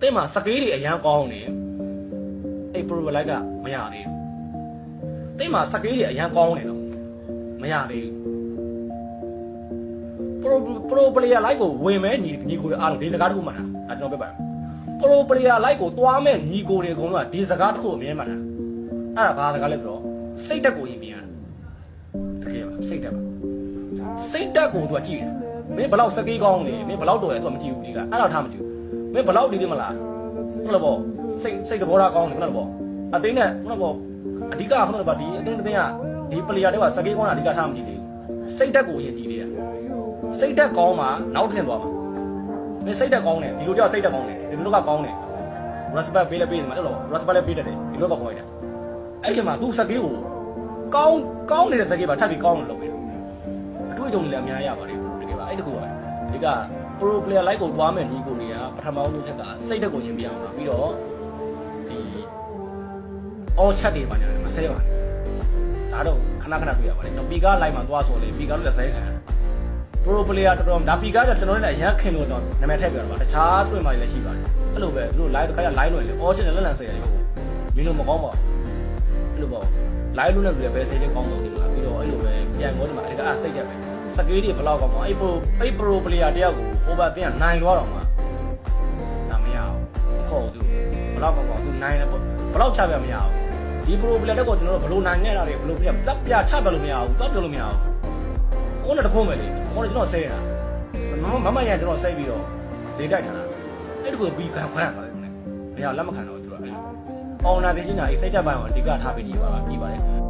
တင်းမှာစကေးတွေအရန်ကောင်းနေအဲ့ pro လိုက်ကမရသေးဘူးတင်းမှာစကေးတွေအရန်ကောင်းနေတော့မရသေးဘူးpro player လိုက်ကိုဝင်မဲ့ညီကိုတွေအားလုံးဒီစကားတစ်ခုမှတ်တာဒါကျွန်တော်ပြပါမယ် pro player လိုက်ကိုတွားမဲ့ညီကိုတွေအကုန်လုံးကဒီစကားတစ်ခုအမြဲမှတ်တာအဲ့ဒါဘာစကားလဲဆိုတော့စိတ်တက်ကိုရင်ပြန်ရတကယ်ပါစိတ်တက်ပါစိတ်တက်ကိုသူကကြည့်တယ်မင်းဘလောက်စကေးကောင်းနေမင်းဘလောက်တော်လဲသူကမကြည့်ဘူးဒီကအဲ့တော့ထားမကြည့်ဘူးမင်းဘလောက်ဒီမလားဟုတ်လားပေါ့စိတ်သဘောထားကောင်းတယ်ဟုတ်လားပေါ့အသိနဲ့ဟုတ်လားပေါ့အဓိကဟုတ်လားပေါ့ဒီအသိကဒီ player တွေကစကေးကောင်းတာအဓိကထားမကြည့်သေးဘူးစိတ်တက်ကိုရင်ကြည့်သေးတယ်စိတ်တက်ကောင်းမှနောက်ထင်သွားမှာမင်းစိတ်တက်ကောင်းတယ်ဒီလိုကြောက်စိတ်တက်ကောင်းတယ်ဒီလိုကကောင်းတယ် respect ပေးလဲပေးတယ်မလို့ respect လဲပေးတယ်ဒီလိုကကောင်းလိုက်တာအဲ့ချိန်မှာ तू စကေးကိုကောင်းနေတဲ့စကေးပါထပ်ပြီးကောင်းလို့လုပ်ပေးတယ်အတွေ့အကြုံတွေလည်းအများကြီးရပါတယ်တကယ်ပါအဲ့တကူပါဒီက pro player လိုက်ကိုသွားမယ်ညီကိုတွေကပထမဆုံးချက်ကစိတ်တက်ကိုရင်ပြအောင်ပါပြီးတော့ဒီ all chat တွေပါညာမဆဲပါနဲ့ဒါတော့ခဏတွေ့ရပါတယ်ကျွန်တော်ပီကား live မှာသွားဆိုလေပီကားလို့လည်းဆဲခံရတယ် pro player တော်တော်ဒါပီကားကကျွန်တော်လည်းအရန်ခင်လို့တော့နာမည်ထည့်ပြရပါတခြားဆွေးမှလည်းရှိပါတယ်အဲ့လိုပဲသူတို့ live တစ်ခါကျ live လို့လေ all chat နဲ့လက်လန်ဆဲရတယ်ဟုတ်မင်းတို့မကောင်းပါဘူးအဲ့လိုပေါ့ live လို့လည်းပဲစိတ်လေးကောင်းတော့ဒီမှာပြီးတော့အဲ့လိုပဲပြန်ကောဒီမှာအဲ့ဒါစိတ်ရက်ပဲစကေးတွေဘယ်လောက်ကောင်းမလဲအဲ့ pro player တယောက်ကို over တင်ကနိုင်သွားတော့မှဒါမရဘူးခေါ်သူဘယ်လောက်ကောင်းသူနိုင်တယ်ပေါ့ဘယ်လောက်ချပြမရဘူးဒီ pro player တက်ကိုကျွန်တော်တို့ဘယ်လိုနိုင်ခဲ့တာလဲဘယ်လိုပြပြချပြလို့မရဘူးတော့ပြောလို့မရဘူးဟိုနဲ့တခုံးပဲလေဟိုနဲ့ကျွန်တော်ဆဲတာမရကျွန်တော်ဆဲပြီးတော့ဒေတိုက်ထားတာအဲ့ဒီကိုပြီးခံခွမ်းရပါတယ်မရလက်မခံတော့သူကအဲ့လို owner တင်ချင်းညာအဲ့စိတ်တက်ပိုင်းကိုအဓိကထားပြီးကြည့်ပါတယ်